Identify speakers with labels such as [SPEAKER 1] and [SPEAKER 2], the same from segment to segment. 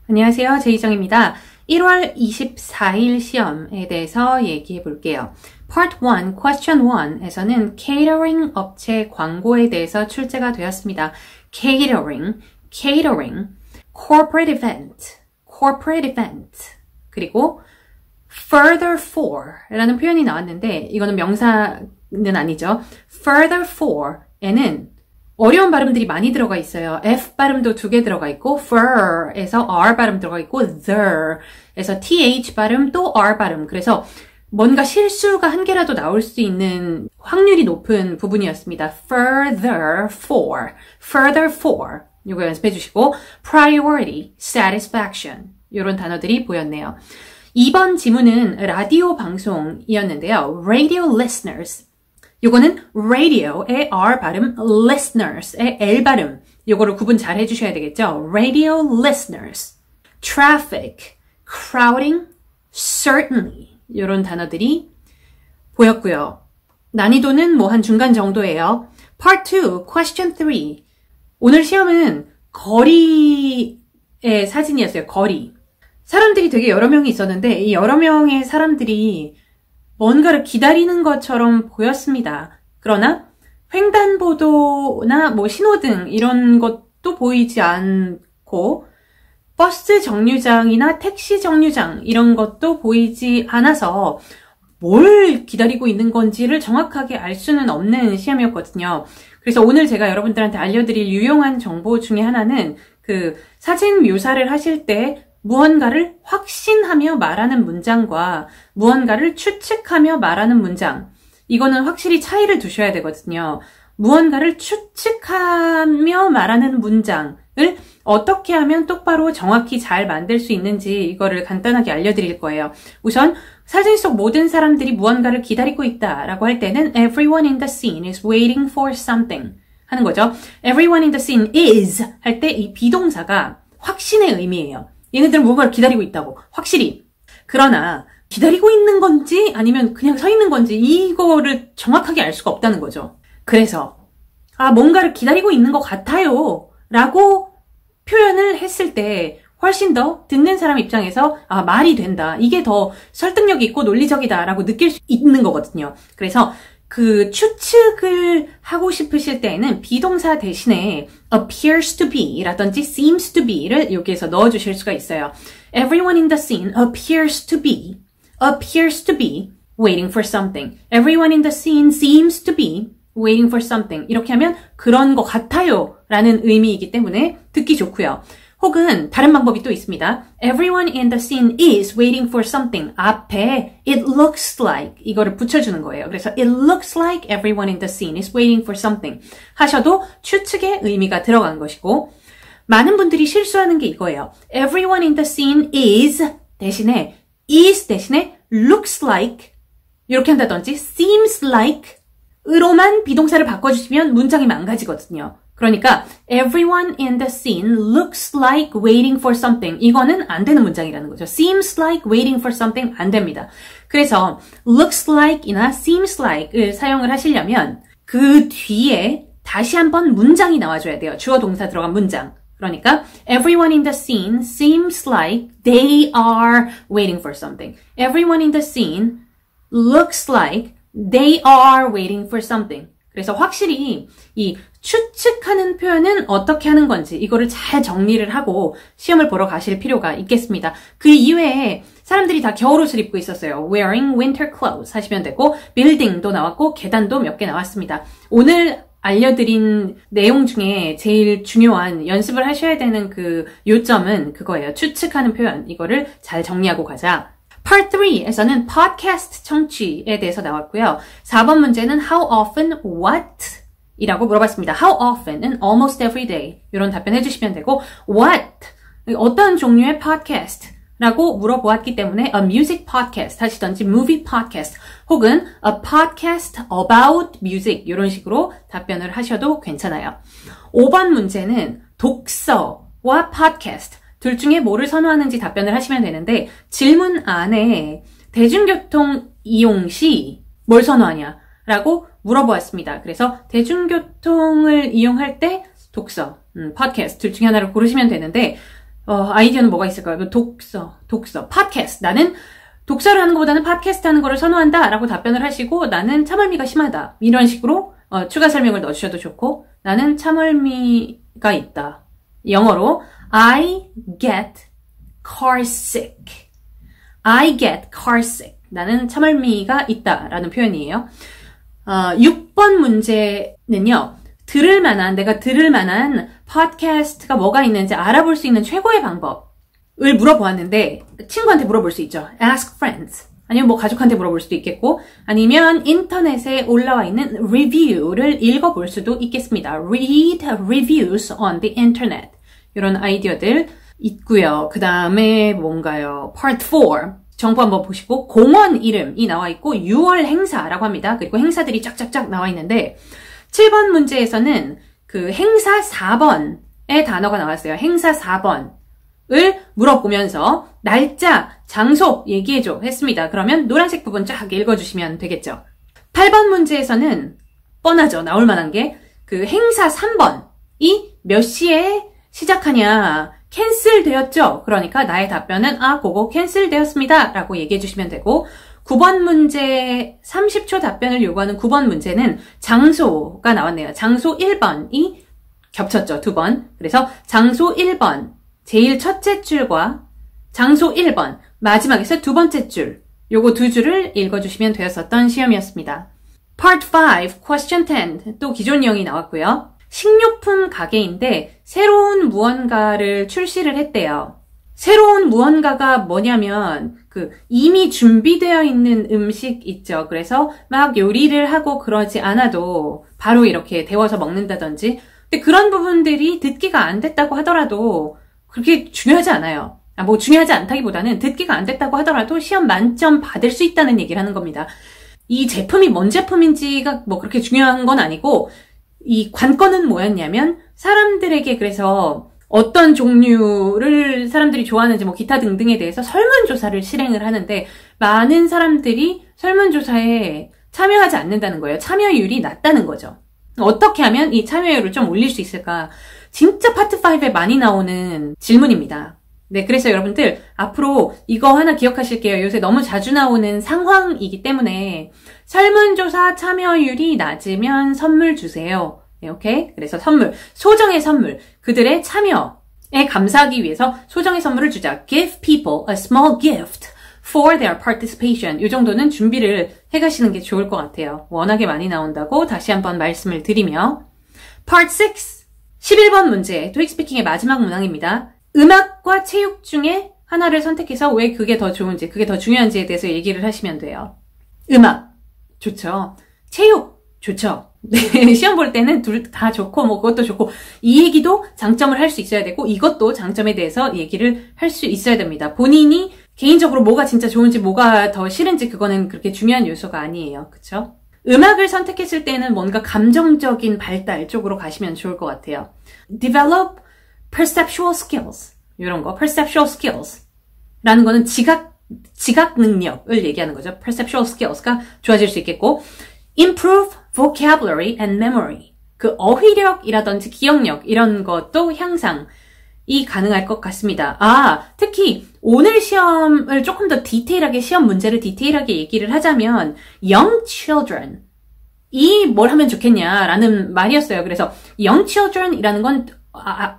[SPEAKER 1] 안녕하세요. 제이정입니다. 1월 24일 시험에 대해서 얘기해 볼게요. Part 1, Question 1에서는 catering 업체 광고에 대해서 출제가 되었습니다. catering, corporate event, 그리고 further for 라는 표현이 나왔는데 이거는 명사는 아니죠. further for에는 어려운 발음들이 많이 들어가 있어요. F 발음도 2개 들어가 있고 fur에서 R 발음 들어가 있고 there에서 TH 발음 또 R 발음. 그래서 뭔가 실수가 한 개라도 나올 수 있는 확률이 높은 부분이었습니다. further for 이거 연습해 주시고 priority, satisfaction 이런 단어들이 보였네요. 이번 지문은 라디오 방송이었는데요. radio listeners 요거는 radio의 R 발음, listeners의 L 발음. 요거를 구분 잘 해주셔야 되겠죠? radio listeners. traffic, crowding, certainly. 요런 단어들이 보였고요. 난이도는 뭐 한 중간 정도예요. Part 2, Question 3. 오늘 시험은 거리의 사진이었어요. 거리. 사람들이 되게 여러 명이 있었는데 이 여러 명의 사람들이 뭔가를 기다리는 것처럼 보였습니다. 그러나 횡단보도나 뭐 신호등 이런 것도 보이지 않고 버스 정류장이나 택시 정류장 이런 것도 보이지 않아서 뭘 기다리고 있는 건지를 정확하게 알 수는 없는 시험이었거든요. 그래서 오늘 제가 여러분들한테 알려드릴 유용한 정보 중에 하나는 그 사진 묘사를 하실 때 무언가를 확신하며 말하는 문장과 무언가를 추측하며 말하는 문장. 이거는 확실히 차이를 두셔야 되거든요. 무언가를 추측하며 말하는 문장을 어떻게 하면 똑바로 정확히 잘 만들 수 있는지 이거를 간단하게 알려드릴 거예요. 우선 사진 속 모든 사람들이 무언가를 기다리고 있다라고 할 때는 Everyone in the scene is waiting for something 하는 거죠. Everyone in the scene is 할 때 이 비동사가 확신의 의미예요. 얘네들은 무언가를 기다리고 있다고. 확실히. 그러나 기다리고 있는 건지 아니면 그냥 서 있는 건지 이거를 정확하게 알 수가 없다는 거죠. 그래서 뭔가를 기다리고 있는 것 같아요 라고 표현을 했을 때 훨씬 더 듣는 사람 입장에서 말이 된다. 이게 더 설득력이 있고 논리적이다 라고 느낄 수 있는 거거든요. 그래서 그 추측을 하고 싶으실 때에는 비동사 대신에 appears to be 라든지 seems to be를 여기에서 넣어주실 수가 있어요. Everyone in the scene appears to be waiting for something. Everyone in the scene seems to be waiting for something. 이렇게 하면 그런 것 같아요 라는 의미이기 때문에 듣기 좋고요. 혹은 다른 방법이 또 있습니다. Everyone in the scene is waiting for something. 앞에 it looks like 이거를 붙여주는 거예요. 그래서 it looks like everyone in the scene is waiting for something 하셔도 추측의 의미가 들어간 것이고 많은 분들이 실수하는 게 이거예요. Everyone in the scene is 대신에 looks like 이렇게 한다든지 seems like 으로만 비동사를 바꿔주시면 문장이 망가지거든요. 그러니까 everyone in the scene looks like waiting for something. 이거는 안 되는 문장이라는 거죠. seems like waiting for something 안 됩니다. 그래서 looks like이나 seems like을 사용을 하시려면 그 뒤에 다시 한번 문장이 나와줘야 돼요. 주어 동사 들어간 문장. 그러니까 everyone in the scene seems like they are waiting for something. Everyone in the scene looks like they are waiting for something. 그래서 확실히 이 추측하는 표현은 어떻게 하는 건지 이거를 잘 정리를 하고 시험을 보러 가실 필요가 있겠습니다. 그 이외에 사람들이 다 겨울옷을 입고 있었어요. Wearing winter clothes 하시면 되고 building도 나왔고 계단도 몇 개 나왔습니다. 오늘 알려드린 내용 중에 제일 중요한 연습을 하셔야 되는 그 요점은 그거예요. 추측하는 표현. 이거를 잘 정리하고 가자. Part 3에서는 팟캐스트 청취에 대해서 나왔고요. 4번 문제는 How often, what? 이라고 물어봤습니다. How often은 almost every day 이런 답변 해주시면 되고 What? 어떤 종류의 팟캐스트? 라고 물어보았기 때문에 a music podcast 하시던지 movie podcast 혹은 a podcast about music 이런 식으로 답변을 하셔도 괜찮아요. 5번 문제는 독서와 podcast 둘 중에 뭐를 선호하는지 답변을 하시면 되는데 질문 안에 대중교통 이용 시 뭘 선호하냐 라고 물어보았습니다. 그래서 대중교통을 이용할 때 독서, 팟캐스트 둘 중에 하나를 고르시면 되는데 아이디어는 뭐가 있을까요? 독서, 팟캐스트. 나는 독서를 하는 것보다는 팟캐스트 하는 거를 선호한다 라고 답변을 하시고 나는 참을미가 심하다. 이런 식으로 추가 설명을 넣어주셔도 좋고 나는 참을미가 있다. 영어로 I get car sick. I get car sick. 나는 참을미가 있다 라는 표현이에요. 6번 문제는요. 내가 들을 만한 팟캐스트가 뭐가 있는지 알아볼 수 있는 최고의 방법을 물어보았는데 친구한테 물어볼 수 있죠. Ask friends. 아니면 뭐 가족한테 물어볼 수도 있겠고 아니면 인터넷에 올라와 있는 리뷰를 읽어볼 수도 있겠습니다. Read reviews on the internet. 이런 아이디어들 있고요. 그 다음에 뭔가요? Part 4. 정보 한번 보시고 공원 이름이 나와 있고 6월 행사라고 합니다. 그리고 행사들이 쫙쫙쫙 나와 있는데 7번 문제에서는 그 행사 4번의 단어가 나왔어요. 행사 4번을 물어보면서 날짜, 장소 얘기해줘 했습니다. 그러면 노란색 부분 쫙 읽어주시면 되겠죠. 8번 문제에서는 뻔하죠. 나올 만한 게 그 행사 3번이 몇 시에 시작하냐 캔슬 되었죠. 그러니까 나의 답변은 그거 캔슬 되었습니다 라고 얘기해 주시면 되고 9번 문제 30초 답변을 요구하는 9번 문제는 장소가 나왔네요. 장소 1번이 겹쳤죠. 2번. 그래서 장소 1번 제일 첫째 줄과 장소 1번 마지막에서 두 번째 줄 요거 두 줄을 읽어주시면 되었었던 시험이었습니다. Part 5, Question 10 또 기존 유형이 나왔고요. 식료품 가게인데 새로운 무언가를 출시를 했대요. 새로운 무언가가 뭐냐면 이미 준비되어 있는 음식 있죠. 그래서 막 요리를 하고 그러지 않아도 바로 이렇게 데워서 먹는다든지 근데 그런 부분들이 듣기가 안 됐다고 하더라도 그렇게 중요하지 않아요. 뭐 중요하지 않다기보다는 듣기가 안 됐다고 하더라도 시험 만점 받을 수 있다는 얘기를 하는 겁니다. 이 제품이 뭔 제품인지가 뭐 그렇게 중요한 건 아니고 이 관건은 뭐였냐면 사람들에게 그래서 어떤 종류를 사람들이 좋아하는지 뭐 기타 등등에 대해서 설문조사를 실행을 하는데 많은 사람들이 설문조사에 참여하지 않는다는 거예요. 참여율이 낮다는 거죠. 어떻게 하면 이 참여율을 좀 올릴 수 있을까? 진짜 파트 5에 많이 나오는 질문입니다. 네, 그래서 여러분들 앞으로 이거 하나 기억하실게요. 요새 너무 자주 나오는 상황이기 때문에 설문조사 참여율이 낮으면 선물 주세요. 네, 오케이? 그래서 선물, 소정의 선물, 그들의 참여에 감사하기 위해서 소정의 선물을 주자. Give people a small gift for their participation. 이 정도는 준비를 해가시는 게 좋을 것 같아요. 워낙에 많이 나온다고 다시 한번 말씀을 드리며 Part 6, 11번 문제, 토익 스피킹의 마지막 문항입니다. 음악과 체육 중에 하나를 선택해서 왜 그게 더 좋은지, 그게 더 중요한지에 대해서 얘기를 하시면 돼요. 음악, 좋죠. 체육, 좋죠. 네, 시험 볼 때는 둘 다 좋고, 뭐 그것도 좋고, 이 얘기도 장점을 할 수 있어야 되고, 이것도 장점에 대해서 얘기를 할 수 있어야 됩니다. 본인이 개인적으로 뭐가 진짜 좋은지, 뭐가 더 싫은지, 그거는 그렇게 중요한 요소가 아니에요. 그쵸? 음악을 선택했을 때는 뭔가 감정적인 발달 쪽으로 가시면 좋을 것 같아요. Develop perceptual skills. 이런 거. perceptual skills. 라는 거는 지각 능력을 얘기하는 거죠. perceptual skills가 좋아질 수 있겠고, improve vocabulary and memory. 그 어휘력이라든지 기억력, 이런 것도 향상이 가능할 것 같습니다. 특히 오늘 시험을 조금 더 디테일하게, 시험 문제를 디테일하게 얘기를 하자면, young children. 이 뭘 하면 좋겠냐라는 말이었어요. 그래서 young children이라는 건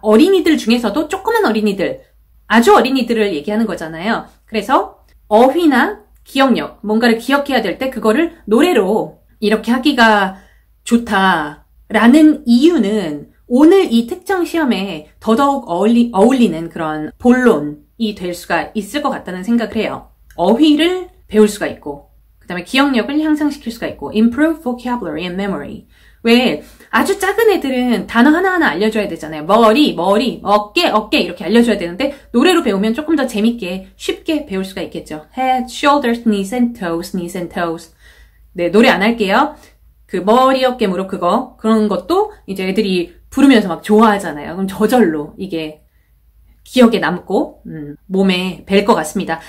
[SPEAKER 1] 어린이들 중에서도 조그만 어린이들, 아주 어린이들을 얘기하는 거잖아요. 그래서 어휘나 기억력, 뭔가를 기억해야 될 때 그거를 노래로 이렇게 하기가 좋다라는 이유는 오늘 이 특정 시험에 더더욱 어울리는 그런 본론이 될 수가 있을 것 같다는 생각을 해요. 어휘를 배울 수가 있고, 그 다음에 기억력을 향상시킬 수가 있고, improve vocabulary and memory. 왜 아주 작은 애들은 단어 하나하나 알려줘야 되잖아요. 머리, 어깨 이렇게 알려줘야 되는데 노래로 배우면 조금 더 재밌게 쉽게 배울 수가 있겠죠. Head, shoulders, knees and toes. 네, 노래 안 할게요. 그 머리, 어깨, 무릎 그런 것도 이제 애들이 부르면서 막 좋아하잖아요. 그럼 저절로 이게 기억에 남고 몸에 뵐 것 같습니다.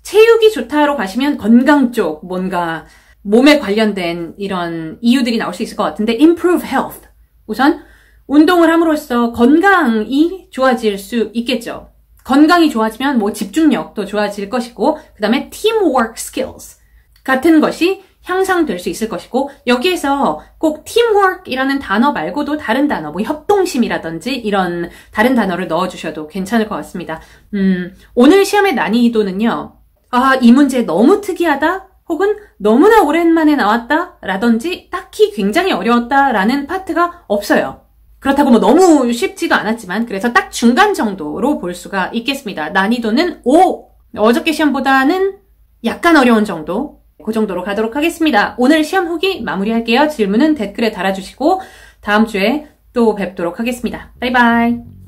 [SPEAKER 1] 체육이 좋다로 가시면 건강 쪽 뭔가 몸에 관련된 이런 이유들이 나올 수 있을 것 같은데 improve health. 우선 운동을 함으로써 건강이 좋아질 수 있겠죠. 건강이 좋아지면 뭐 집중력도 좋아질 것이고, 그 다음에 teamwork skills 같은 것이 향상될 수 있을 것이고, 여기에서 꼭 teamwork이라는 단어 말고도 다른 단어, 뭐 협동심이라든지 이런 다른 단어를 넣어주셔도 괜찮을 것 같습니다. 오늘 시험의 난이도는요, 이 문제 너무 특이하다, 혹은 너무나 오랜만에 나왔다, 라든지 딱히 굉장히 어려웠다라는 파트가 없어요. 그렇다고 뭐 너무 쉽지도 않았지만, 그래서 딱 중간 정도로 볼 수가 있겠습니다. 난이도는 5, 어저께 시험보다는 약간 어려운 정도, 그 정도로 가도록 하겠습니다. 오늘 시험 후기 마무리할게요. 질문은 댓글에 달아주시고 다음 주에 또 뵙도록 하겠습니다. 바이바이.